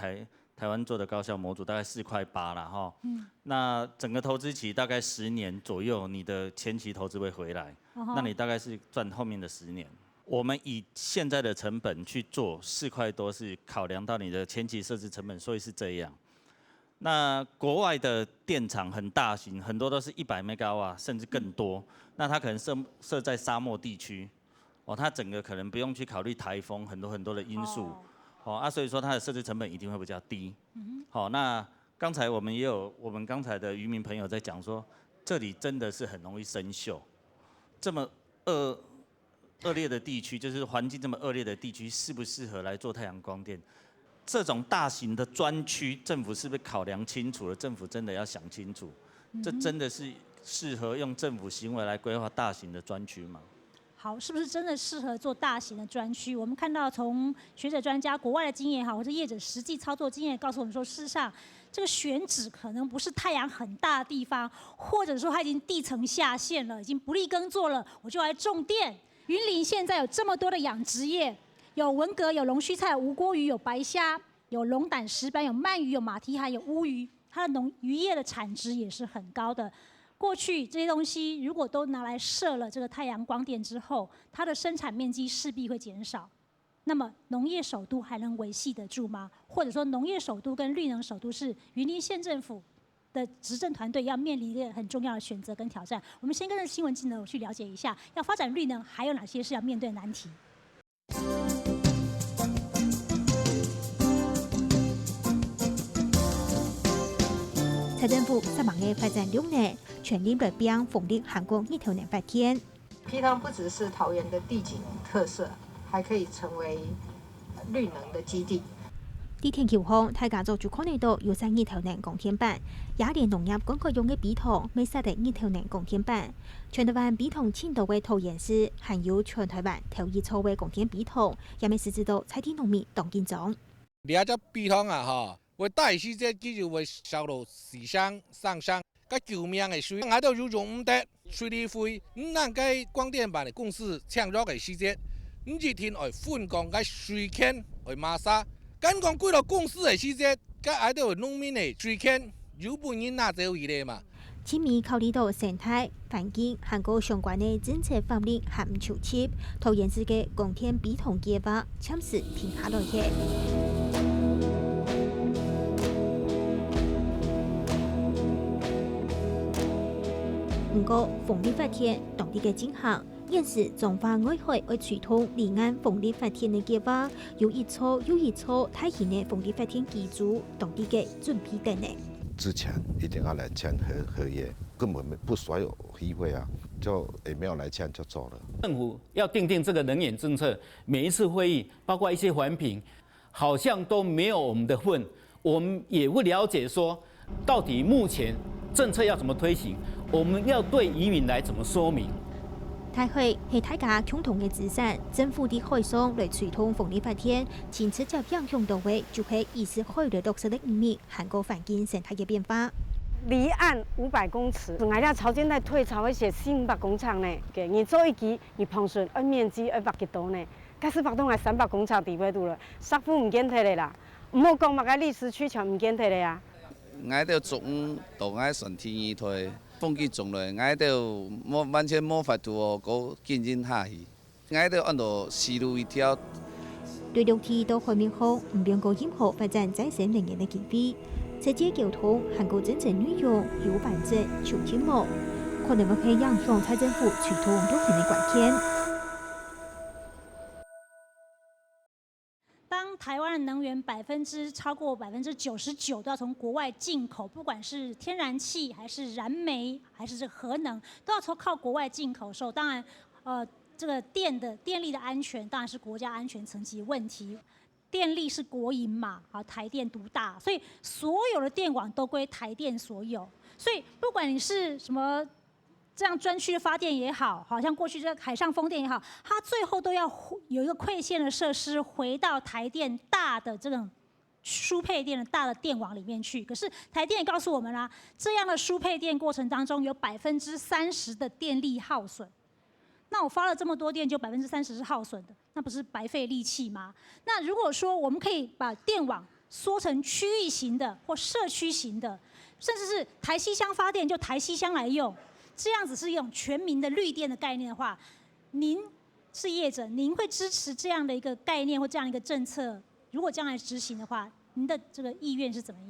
台湾做的高效模组大概4块8啦哈，那整个投资期大概10年左右，你的前期投资会回来，那你大概是赚后面的10年。我们以现在的成本去做4块多，是考量到你的前期设置成本，所以是这样。那国外的电厂很大型，很多都是100 MW 甚至更多，那它可能设在沙漠地区，它整个可能不用去考虑台风很多的因素。所以说它的设置成本一定会比较低。那刚才我们也有我们刚才的渔民朋友在讲说，这里真的是很容易生锈，这么恶劣的地区，就是环境这么恶劣的地区，适不适合来做太阳光电？这种大型的专区，政府是不是考量清楚了？政府真的要想清楚，这真的是适合用政府行为来规划大型的专区吗？好，是不是真的适合做大型的专区？我们看到从学者专家国外的经验也好，或者业者实际操作经验告诉我们说，事实上这个选址可能不是太阳很大的地方，或者说它已经地层下陷了，已经不利耕作了，我就来种电。云林现在有这么多的养殖业，有文蛤、有龙须菜、无锅鱼、有白虾、有龙胆石斑、有鳗鱼、有马蹄海、有乌鱼，它的渔业的产值也是很高的。过去这些东西如果都拿来设了这个太阳光电之后，它的生产面积势必会减少。那么农业首都还能维系得住吗？或者说农业首都跟绿能首都是云林县政府的执政团队要面临一个很重要的选择跟挑战。我们先跟着新闻镜头去了解一下，要发展绿能还有哪些是要面对的难题。蔡政府希望嘅发展绿能，全力来并逢力韩国日头能发展。陂塘不只是桃园的地景特色，还可以成为绿能的基地。喺天橋巷，大家族就可能到有晒日頭能鋼鐵板，也連農業廣告用嘅比塘，未曬得日頭能鋼鐵板。全台灣比塘青島嘅桃園市，含有全台灣頭一座嘅鋼鐵比塘，也未實知道菜地農民當建種。掠只比塘啊，吼，為大時節繼續為銷路時尚上升，甲救命嘅水，挨到如用唔得，水利費唔能該光電板嘅公司搶咗嘅時節，唔日天來分工嘅水坑來馬沙。敢講幾多公司的時節，甲挨到農民的水坑，有本人拿走伊個嘛？青米考慮到生態、環境、韓國相關的政策法律還唔清晰，桃園市嘅鋼鐵比塘計劃暫時停下來嘅。不過，風力發展當地嘅進行。現時彰化外海會隨通離岸風力發展嘅計劃，有一撮又一撮大型嘅風力發展機組，當地嘅準備等呢。之前一定要來簽合約，根本不需要有機會啊，就也沒有來簽就走了。政府要訂定這個能源政策，每一次會議，包括一些環評，好像都沒有我們的份，我們也不了解說，到底目前政策要怎麼推行，我們要對漁民來怎麼說明。大海係大家共同嘅資產，政府喺海上來推動風力發展，前直接影響到嘅就係意識海的落實的意味，韓國環境生態嘅變化。離岸500公尺，我哋潮間帶退潮嗰些400工廠呢，你做一期，你碰順按面積200幾多呢？假使發動係300工廠地位度啦，實付唔見睇嚟啦，唔好講乜嘅歷史區場唔見睇嚟啊！我哋總都愛順天而退。風機種類，我哋完全冇法度哦，個經營下去，我哋按照思路一條。對綠地到海面後，唔變過任何發展再生能源嘅機會。直接交通，韓國真正內容有完整就天幕，可能會影響蔡政府推動綠能嘅關鍵。当台湾的能源超過99%都要從國外進口，不管是天然氣還是燃煤還是這個核能，都要靠國外進口的時候，當然，這個電力的安全當然是國家安全層級問題。電力是國營嘛，台電獨大，所以所有的電網都歸台電所有。所以不管你是什麼這樣專區的發電也好，好像過去這個海上風電也好，它最後都要有一個饋線的設施回到台電大的這種輸配電的大的電網裡面去。可是台電也告訴我們啦，這樣的輸配電過程當中有30%的電力耗損。那我發了這麼多電，就30%是耗損的，那不是白費力氣嗎？那如果說我們可以把電網縮成區域型的或社區型的，甚至是台西鄉發電就台西鄉來用。這樣子是一種全民的綠電的概念的話，您是業者，您會支持這樣的一個概念或這樣一個政策？如果將來執行的話，您的這個意願是怎麼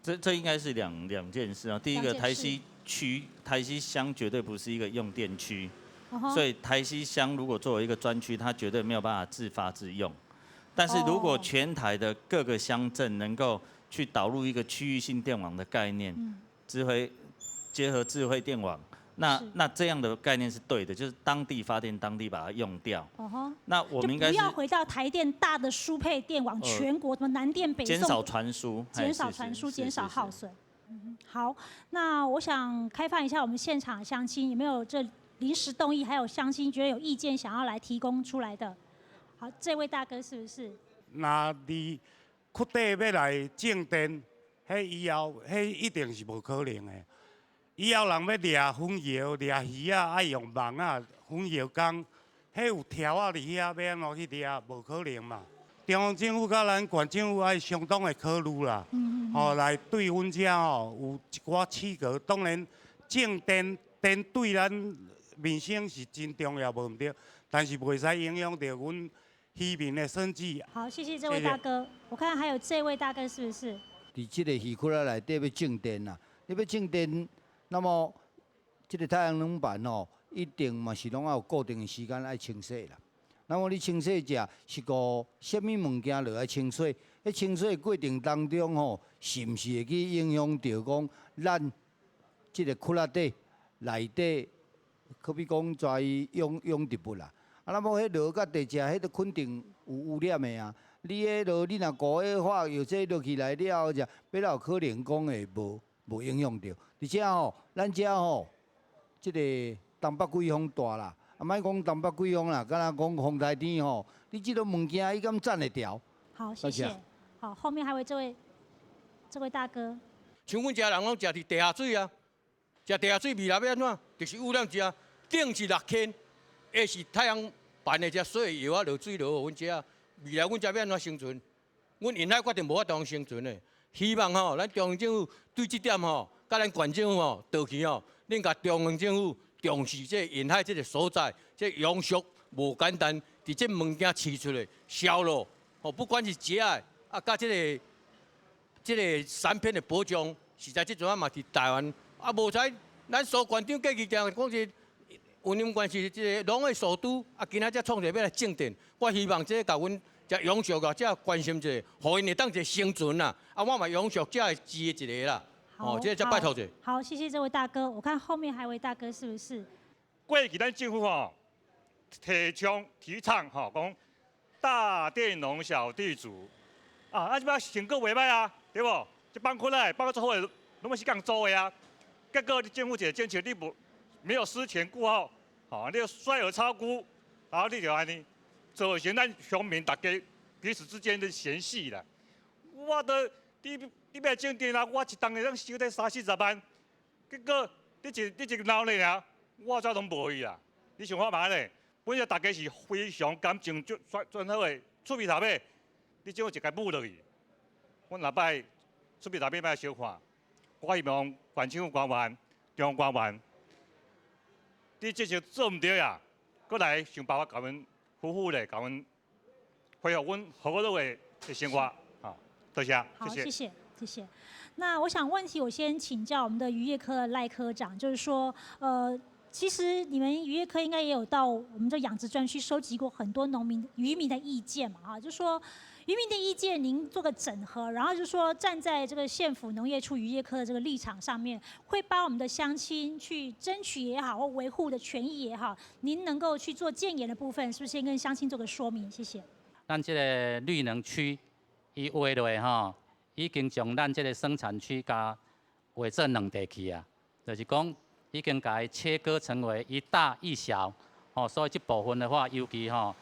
樣？這應該是兩件事啊。第一個，台西鄉絕對不是一個用電區，所以台西鄉如果作為一個專區，它絕對沒有辦法自發自用。但是如果全台的各個鄉鎮能夠去導入一個區域性電網的概念，結合智慧電網。那這樣的概念是對的，就是當地發電，當地把它用掉。那我們應該是就不要回到台電大的輸配電網，全國什麼南電北送，減少傳輸，減少耗損。好，那我想開放一下我們現場鄉親，有沒有這臨時動議，還有鄉親覺得有意見想要來提供出來的？好，這位大哥是不是？那你擴大要來種電，迄以後迄一定是無可能的。以後人要掠粉葉、掠魚啊，愛用網啊、粉葉工，迄有條啊，佇遐要安怎去掠？無可能嘛。中央政府甲咱縣政府愛相當的考慮啦，來對阮遮有一寡刺格。當然，種電對咱民生是真重要，無毋對，但是袂使影響到阮漁民的生計。好，謝謝這位大哥。我看還有這位大哥是不是？伫即個漁區內底要種電啊。你要种电，那么这个太阳能板吼，一定嘛是拢要有固定的时间爱清洗啦。那么你清洗者是个什么物件落来清洗？喺清洗的过程当中吼，是毋是会去影响到讲咱这个窟窿底内底，可比讲在用植物啦。啊，那么迄落甲地下，迄都肯定有污染的啊。你迄落你若高压化药剂落去来了后，者要有可能讲会无影响到。而且吼，咱遮吼，即个东北季风大啦，啊，莫讲东北季风啦，敢若讲风台天吼，你即种物件伊敢站得掉？好，谢谢。好，后面还有这位大哥。像阮遮人拢食伫地下水啊，食地下水未来要安怎？就是污染遮，顶是6天，下是太阳板的遮水药啊落水落阮遮，未来阮遮要安怎生存？阮沿海决定无法度生存的。希望吼，咱中央政府对这点吼，甲咱县政府吼，道歉吼，恁甲中央政府重视这沿海这个所在，这养殖无简单，伫这物件饲出来销路，吼，不管是食的啊，甲这个产品的保障，实在这阵啊嘛伫台湾啊，无采咱苏县长过去讲是云林县是这个农业首都，啊，今仔才创者要来种电，我希望这甲阮。遮养殖啊，遮关心者，互因会当一个生存啦。啊，我嘛养殖遮是一个啦。哦，这拜托者。好，谢谢这位大哥。我看后面还有位大哥，是不是？过去咱政府吼提倡吼讲大佃农小地主啊，即摆成果袂歹啊，对无？这帮困来，帮到最后拢是讲做的啊。结果你政府一个政策你没有思前顾后，吼，你率尔超估，然后你就安尼。造成咱乡民大家彼此之间的嫌隙啦。我都你要种电啊，我一当下当收得30-40万，结果你一个闹呢啊，我怎拢无去啦？你想看嘛呢？本来大家是非常感情最好的厝边头尾，你怎一家补落去？阮下摆厝边头尾摆小看，我希望县政府官员、中央官员，你这就做唔对啊，搁来想办法甲阮。夫妇咧，甲阮恢复阮好乐的生活，好，多谢，好，谢谢，谢谢。那我想问题，我先请教我们的渔业科赖科长，就是说，其实你们渔业科应该也有到我们这养殖专区收集过很多渔民的意见嘛，哈，就说渔民的意见您做个整合，然后就说站在这个县府农业处渔业科的这个立场上面，会帮我们的乡亲去争取也好，或维护的权益也好，您能够去做建言的部分，是不是先跟乡亲做个说明？谢谢。咱这个绿能区，伊划落吼，已经将咱这个生产区加划做2地去啊，就是讲已经甲伊切割成为一大一小，吼，所以这部分的话，尤其吼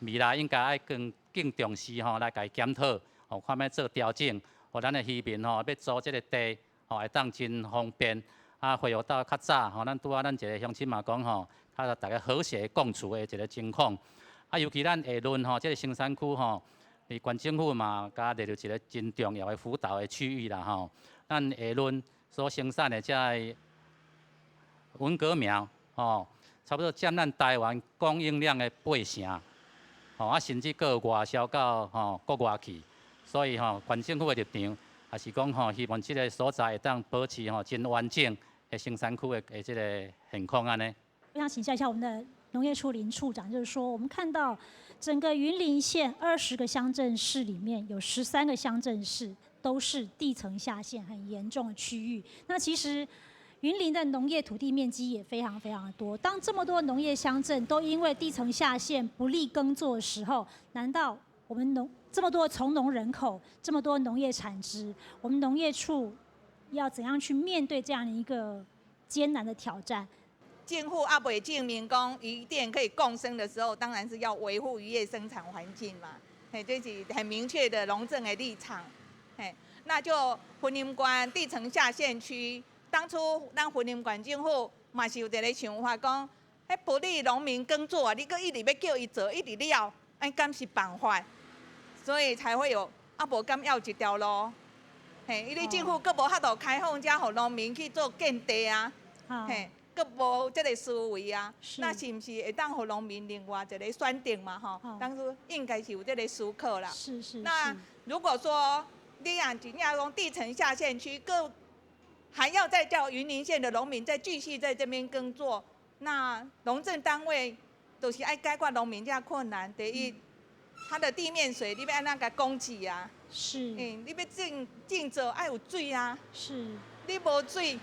未来应该爱更重视吼，来甲检讨，吼，看要做调整，互咱的渔民吼要租这个地，吼会当真方便，啊，恢复到较早，吼，咱拄啊，咱一个乡亲嘛讲吼，较大家和谐共处的一个情况，啊，尤其咱下轮吼，这个新山区吼，离县政府嘛，加列入一个真重要的辅导的区域啦，吼，咱下轮所生产的这文革苗，吼，差不多占咱台湾供应量的80%。吼啊，甚至搁外销到国外去，所以县政府的立场也是讲希望这个所在会当保持真完整的生产区的这个现况安尼。我想请教一下我们的农业处林处长，就是说我们看到整个云林县20个乡镇市里面有13个乡镇市都是地层下陷很严重的区域，那其实云林的农业土地面积也非常非常的多。当这么多农业乡镇都因为地层下陷不利耕作的时候，难道我们这么多从农人口，这么多农业产值，我们农业处要怎样去面对这样的一个艰难的挑战？政府还未证明讲渔电可以共生的时候，当然是要维护渔业生产环境嘛。嘿，这是很明确的农政的立场。嘿，那就云林县地层下陷区。当初咱云林县政府嘛是有一个想法，讲，迄不利农民耕作啊，你搁一直要叫伊做，一直了，安敢是办法？所以才会有无敢要一条路。嘿，因为政府搁无法度开放，才互农民去做建地啊。嘿，搁无这个思维啊。那是毋是会当互农民另外一个选择嘛？吼，当初应该是有这个思考啦。是。那如果说你啊真正讲地层下陷区，搁还要再叫云林县的农民再继续在这边耕作，那农政单位都是爱解决农民这困难。第一，它的地面水你要按那个供给啊，是，你要种植爱有水啊，是，你无水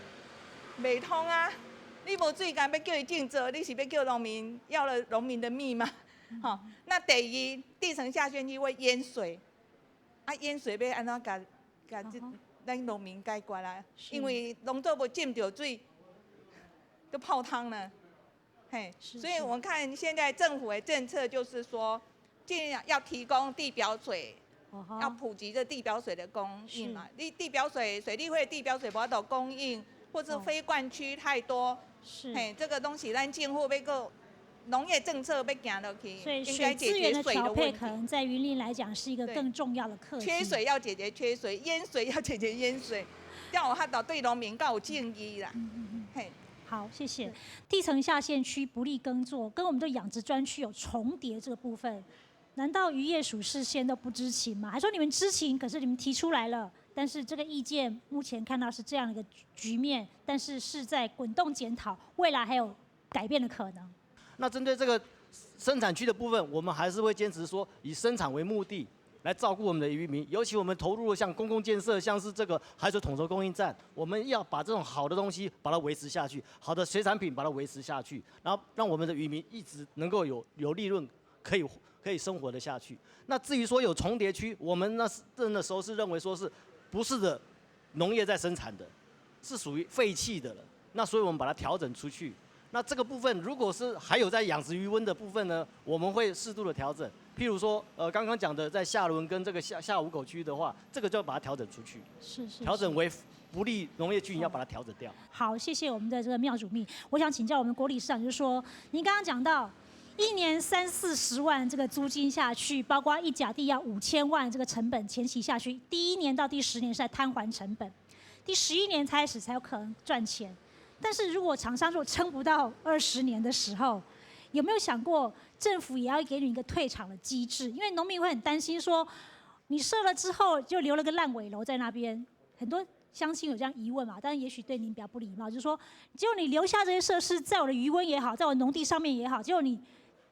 袂通啊，你无水干要叫伊种植，你是要叫农民要了农民的命吗？好，那第二，地层下陷区会淹水，啊淹水要安怎甲咱农民解决啦？因为农作物浸着水，就泡汤了。嘿，所以我们看现在政府的政策就是说，尽量要提供地表水，要普及这地表水的供应嘛。地表水，水利会地表水无法度供应，或是非灌区太多，嘿，这个东西咱政府要个农业政策要行落去，所以应该水资源的解决水调配的问题。可能在云林来讲是一个更重要的课题。缺水要解决缺水，淹水要解决淹水，这样有法度对农民较有正义啦。嘿。好，谢谢。地层下陷区不利耕作，跟我们的养殖专区有重叠这个部分，难道渔业署事先都不知情吗？还说你们知情，可是你们提出来了，但是这个意见目前看到是这样的一个局面，但是是在滚动检讨，未来还有改变的可能。那针对这个生产区的部分，我们还是会坚持说以生产为目的。来照顾我们的渔民，尤其我们投入了像公共建设，像是这个海水统筹供应站，我们要把这种好的东西把它维持下去，好的水产品把它维持下去，然后让我们的渔民一直能够有利润，可以生活得下去。那至于说有重叠区，我们那时候是认为说是不是的农业在生产的，是属于废弃的了，那所以我们把它调整出去。那这个部分如果是还有在养殖渔温的部分呢，我们会适度的调整。譬如说，刚刚讲的在下仑跟这个下五口区的话，这个就要把它调整出去，调整为不利农业区，要把它调整掉。好，谢谢我们的这个妙主秘。我想请教我们国理事长，就是说，您刚刚讲到1年30-40万这个租金下去，包括一甲地要5000万这个成本前期下去，第1年到第10年是在摊还成本，第11年开始才有可能赚钱。但是如果厂商如果撑不到20年的时候，有没有想过政府也要给你一个退场的机制？因为农民会很担心说，你设了之后就留了个烂尾楼在那边，很多乡亲有这样疑问嘛。但是也许对您比较不礼貌，就是说，结果你留下这些设施，在我的渔温也好，在我农地上面也好，结果你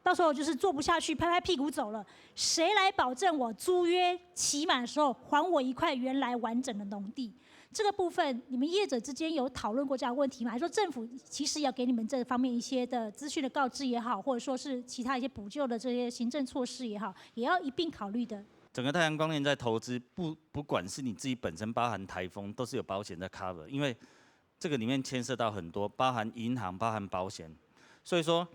到时候就是做不下去，拍拍屁股走了，谁来保证我租约期满的时候还我一块原来完整的农地？这个部分，你们业者之间有讨论过这样的问题吗？还是说政府其实要给你们这方面一些的资讯的告知也好，或者说是其他一些补救的这些行政措施也好，也要一并考虑的？整个太阳光电在投资，不管是你自己本身包含台风，都是有保险在 cover， 因为这个里面牵涉到很多，包含银行、包含保险，所以说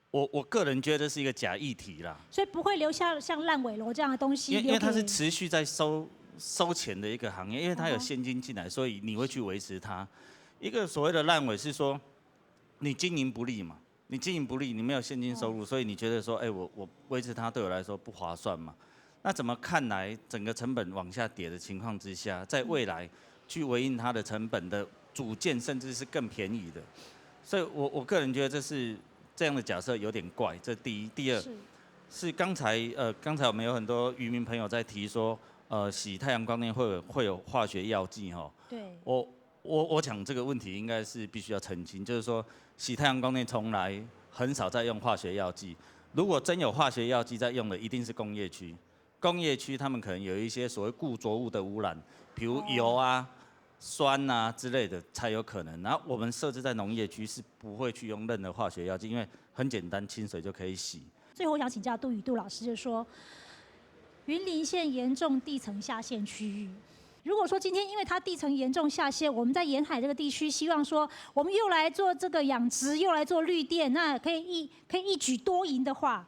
我个人觉得是一个假议题啦。所以不会留下像烂尾楼这样的东西，因为它是持续在收钱的一个行业，因为它有现金进来，所以你会去维持它。一个所谓的烂尾是说，你经营不利嘛，你经营不利，你没有现金收入，所以你觉得说，我维持它对我来说不划算嘛？那怎么看来整个成本往下跌的情况之下，在未来去回应它的成本的组件，甚至是更便宜的，所以我个人觉得这样的假设有点怪。这第一，第二是刚才我们有很多渔民朋友在提说。洗太阳光电会有化学药剂哈？对。我讲这个问题应该是必须要澄清，就是说洗太阳光电从来很少在用化学药剂。如果真有化学药剂在用的，一定是工业区。工业区他们可能有一些所谓固着物的污染，比如油啊、酸啊之类的才有可能。然后我们设置在农业区是不会去用任何化学药剂，因为很简单，清水就可以洗。最后我想请教杜宇杜老师，就是说。云林县严重地层下陷区域，如果说今天因为它地层严重下陷，我们在沿海这个地区希望说，我们又来做这个养殖，又来做绿电，那可以一举多赢的话，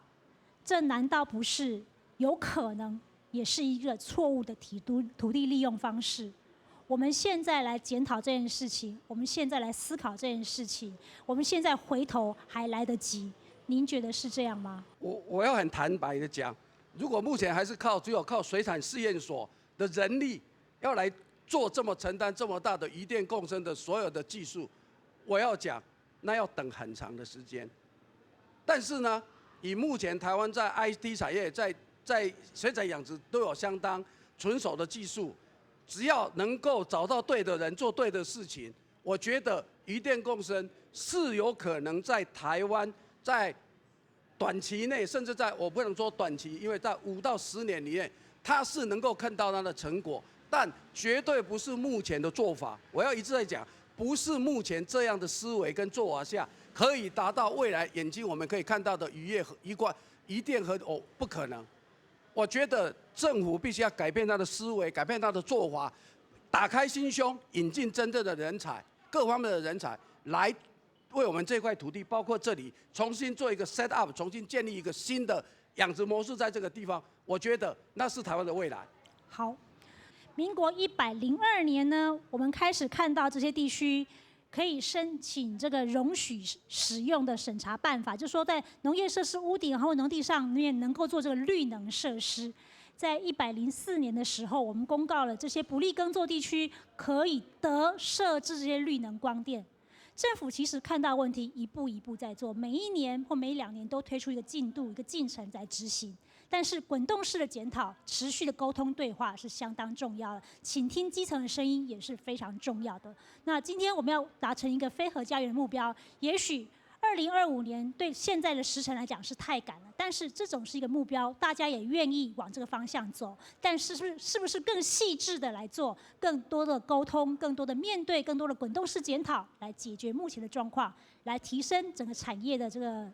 这难道不是有可能也是一个错误的土地利用方式？我们现在来检讨这件事情，我们现在来思考这件事情，我们现在回头还来得及，您觉得是这样吗？我要很坦白的讲。如果目前还是只有靠水产试验所的人力要来做承担这么大的渔电共生的所有的技术，我要讲那要等很长的时间。但是呢，以目前台湾在 IT 产业在水产养殖都有相当纯熟的技术，只要能够找到对的人做对的事情，我觉得渔电共生是有可能在台湾在短期内，甚至我不能说短期，因为在5到10年里面，它是能够看到它的成果，但绝对不是目前的做法。我要一直在讲，不是目前这样的思维跟做法下可以达到未来眼睛我们可以看到的渔电和不可能。我觉得政府必须要改变它的思维，改变它的做法，打开心胸，引进真正的人才，各方面的人才来为我们这块土地，包括这里重新做一个 set up， 重新建立一个新的养殖模式，在这个地方，我觉得那是台湾的未来。好，民国102年呢，我们开始看到这些地区可以申请这个容许使用的审查办法，就是说在农业设施屋顶或农地上面能够做这个绿能设施。在104年的时候，我们公告了这些不利耕作地区可以得设置这些绿能光电。政府其实看到问题，一步一步在做，每1年或每2年都推出一个进度、一个进程在执行。但是滚动式的检讨、持续的沟通对话是相当重要的，倾听基层的声音也是非常重要的。那今天我们要达成一个非核家园的目标，也许2025年对现在的时程来讲是太赶了，但是这种是一个目标，大家也愿意往这个方向走。但是是不是更细致的来做，更多的沟通，更多的面对，更多的滚动式检讨，来解决目前的状况，来提升整个产业的这个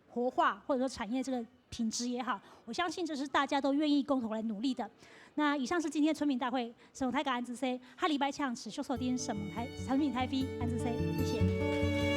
活化，或者说产业这个品质也好，我相信这是大家都愿意共同来努力的。那以上是今天村民大会，沈永泰甲安子 C， 下礼拜抢持续收听沈永泰村民台 V 安子 C， 谢谢。